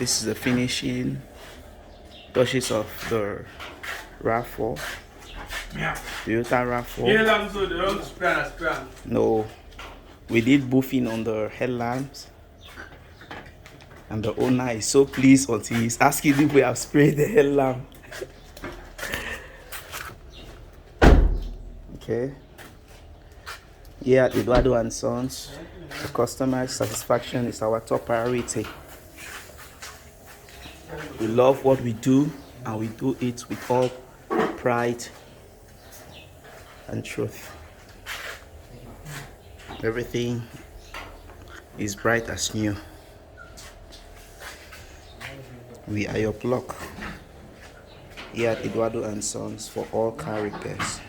This is the finishing touches of the RAV4. Toyota RAV4. No, we did buffing on the headlamps, and the owner is so pleased until he's asking if we have sprayed the headlamp. Okay. Here at Edwardo and Sons, customer satisfaction is our top priority. We love what we do, and we do it with all pride and truth. Everything is bright as new. We are your block here at Edwardo and Sons for all car repairs.